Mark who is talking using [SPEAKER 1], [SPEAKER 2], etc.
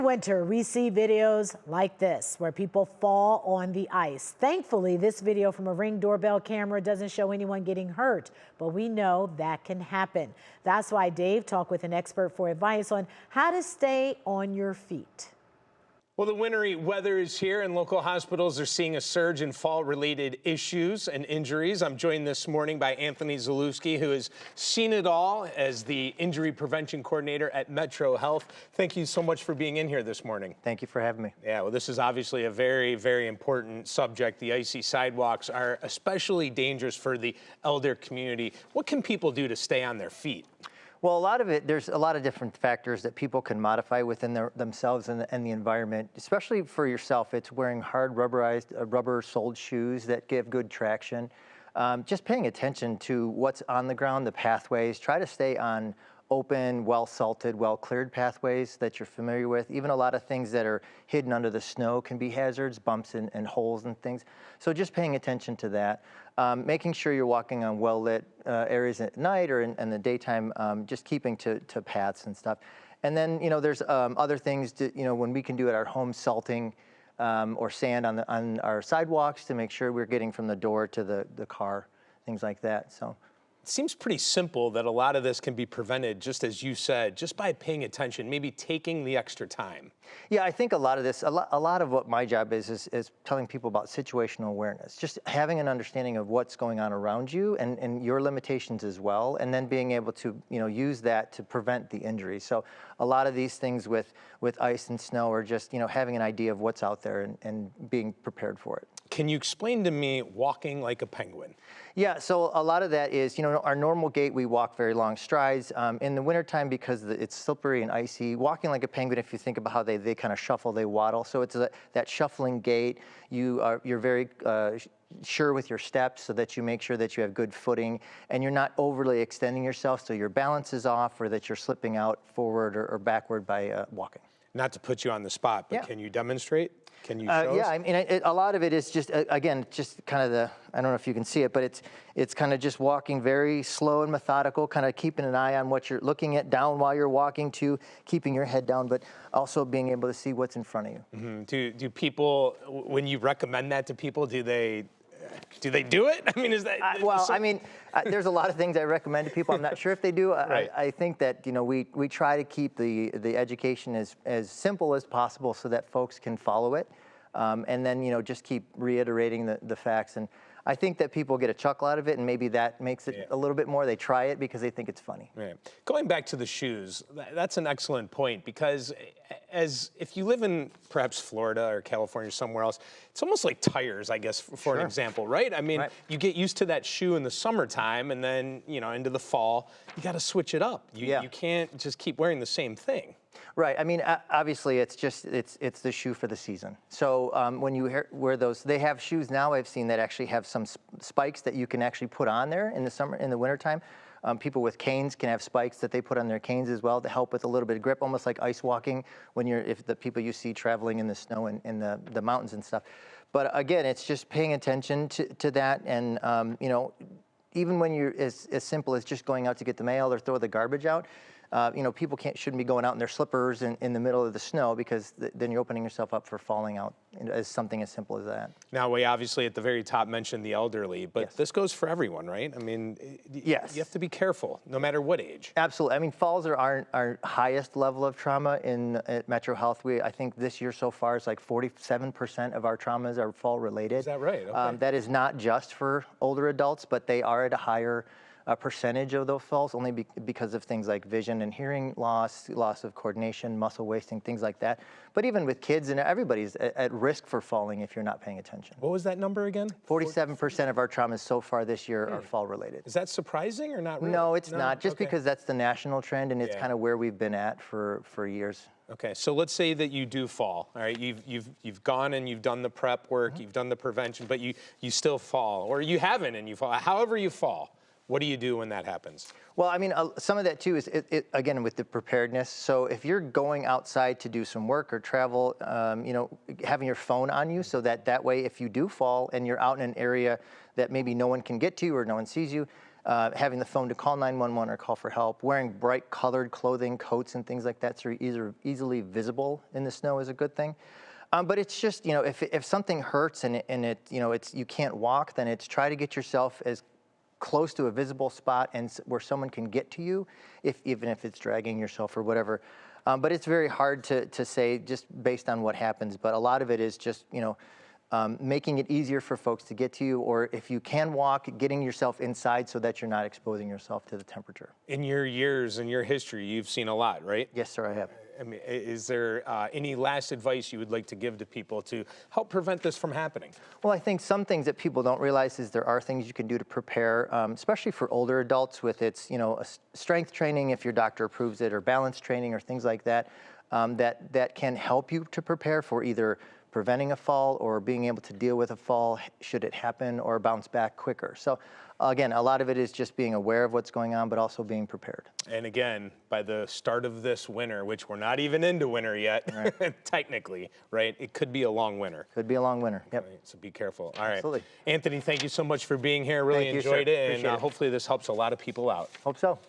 [SPEAKER 1] Winter, we see videos like this where people fall on the ice. Thankfully, this video from a Ring doorbell camera doesn't show anyone getting hurt, but we know that can happen. That's why Dave talked with an expert for advice on how to stay on your feet.
[SPEAKER 2] Well, the wintry weather is here and local hospitals are seeing a surge in fall-related issues and injuries. I'm joined this morning by Anthony Zalewski, who has seen it all as the injury prevention coordinator at MetroHealth. Thank you so much for being in here this morning.
[SPEAKER 3] Thank you for having me.
[SPEAKER 2] Yeah, well, this is obviously a very, very important subject. The icy sidewalks are especially dangerous for the elder community. What can people do to stay on their feet?
[SPEAKER 3] Well, a lot of it, there's a lot of different factors that people can modify within themselves and the environment. Especially for yourself, it's wearing hard rubberized, rubber-soled shoes that give good traction. Just paying attention to what's on the ground, the pathways. Try to stay on open, well-salted, well-cleared pathways that you're familiar with. Even a lot of things that are hidden under the snow can be hazards, bumps and holes and things. So just paying attention to that. Making sure you're walking on well-lit areas at night or in the daytime, just keeping to paths and stuff. And then, there's other things that, when we can do at our home, salting or sand on our sidewalks to make sure we're getting from the door to the car, things like that. So.
[SPEAKER 2] It seems pretty simple that a lot of this can be prevented, just as you said, just by paying attention, maybe taking the extra time.
[SPEAKER 3] Yeah, I think a lot of this, a lot of what my job is telling people about situational awareness, just having an understanding of what's going on around you and your limitations as well, and then being able to, use that to prevent the injury. So a lot of these things with ice and snow are just, having an idea of what's out there and being prepared for it.
[SPEAKER 2] Can you explain to me walking like a penguin?
[SPEAKER 3] Yeah, so a lot of that is, our normal gait, we walk very long strides. In the wintertime, because it's slippery and icy, walking like a penguin, if you think about how they kind of shuffle, they waddle. So it's that shuffling gait. You're very sure with your steps so that you make sure that you have good footing and you're not overly extending yourself so your balance is off or that you're slipping out forward or backward by walking.
[SPEAKER 2] Not to put you on the spot, but Can you demonstrate? Can you show us?
[SPEAKER 3] Yeah, I mean, a lot of it is just, again, just kind of I don't know if you can see it, but it's kind of just walking very slow and methodical, kind of keeping an eye on what you're looking at down while you're walking to, keeping your head down, but also being able to see what's in front of you.
[SPEAKER 2] Mm-hmm. Do people, when you recommend that to people, do they do it? I mean, is that...
[SPEAKER 3] There's a lot of things I recommend to people. I'm not sure if they do.
[SPEAKER 2] Right.
[SPEAKER 3] I think that, we try to keep the education as simple as possible so that folks can follow it. And then, just keep reiterating the facts. And I think that people get a chuckle out of it, and maybe that makes it a little bit more. They try it because they think it's funny.
[SPEAKER 2] Right. Going back to the shoes, that's an excellent point, because if you live in perhaps Florida or California or somewhere else, it's almost like tires, I guess, for an example, right? I mean, you get used to that shoe in the summertime, and then, into the fall, you got to switch it up. You can't just keep wearing the same thing.
[SPEAKER 3] Right. I mean, obviously, it's the shoe for the season. So when you wear those, they have shoes now I've seen that actually have some spikes that you can actually put on there in the wintertime. People with canes can have spikes that they put on their canes as well to help with a little bit of grip, almost like ice walking if the people you see traveling in the snow and in the mountains and stuff. But again, it's just paying attention to that, and even when you're as simple as just going out to get the mail or throw the garbage out. People shouldn't be going out in their slippers in the middle of the snow, because then you're opening yourself up for falling out as something as simple as that.
[SPEAKER 2] Now, we obviously at the very top mentioned the elderly, but this goes for everyone, right? I mean, you have to be careful no matter what age.
[SPEAKER 3] Absolutely. I mean, falls are our highest level of trauma at MetroHealth. I think this year so far it's like 47% of our traumas are fall related. Is
[SPEAKER 2] that right? Okay.
[SPEAKER 3] That is not just for older adults, but they are at a higher percentage of those falls, only because of things like vision and hearing loss of coordination, muscle wasting, things like that. But even with kids, and everybody's at risk for falling if you're not paying attention.
[SPEAKER 2] What was that number again?
[SPEAKER 3] 47% of our traumas so far this year are fall related.
[SPEAKER 2] Is that surprising or not really?
[SPEAKER 3] No, it's not, just because that's the national trend, and it's kind of where we've been at for years.
[SPEAKER 2] Okay, so let's say that you do fall. All right, you've gone and you've done the prep work, you've done the prevention, but you still fall, or you haven't and you fall. However you fall, what do you do when that happens?
[SPEAKER 3] Well, I mean, some of that too is, again, with the preparedness. So if you're going outside to do some work or travel, having your phone on you so that way if you do fall and you're out in an area that maybe no one can get to or no one sees you, having the phone to call 911 or call for help, wearing bright colored clothing, coats and things like that so you're easily visible in the snow is a good thing. But it's just, if something hurts and you can't walk, then it's try to get yourself as close to a visible spot and where someone can get to you, even if it's dragging yourself or whatever. But it's very hard to say just based on what happens. But a lot of it is just, making it easier for folks to get to you, or if you can walk, getting yourself inside so that you're not exposing yourself to the temperature.
[SPEAKER 2] In your years, in your history, you've seen a lot, right?
[SPEAKER 3] Yes, sir, I have.
[SPEAKER 2] I mean, is there any last advice you would like to give to people to help prevent this from happening?
[SPEAKER 3] Well, I think some things that people don't realize is there are things you can do to prepare, especially for older adults with its, strength training if your doctor approves it, or balance training or things like that, that can help you to prepare for either preventing a fall or being able to deal with a fall should it happen or bounce back quicker. So again, a lot of it is just being aware of what's going on, but also being prepared.
[SPEAKER 2] And again, by the start of this winter, which we're not even into winter yet, right. Technically, right? It could be a long winter.
[SPEAKER 3] Could be a long winter, yep.
[SPEAKER 2] Right, so be careful. All right.
[SPEAKER 3] Absolutely.
[SPEAKER 2] Anthony, thank you so much for being here. Really enjoyed it, and
[SPEAKER 3] Appreciate it.
[SPEAKER 2] hopefully this helps a lot of people out.
[SPEAKER 3] Hope so.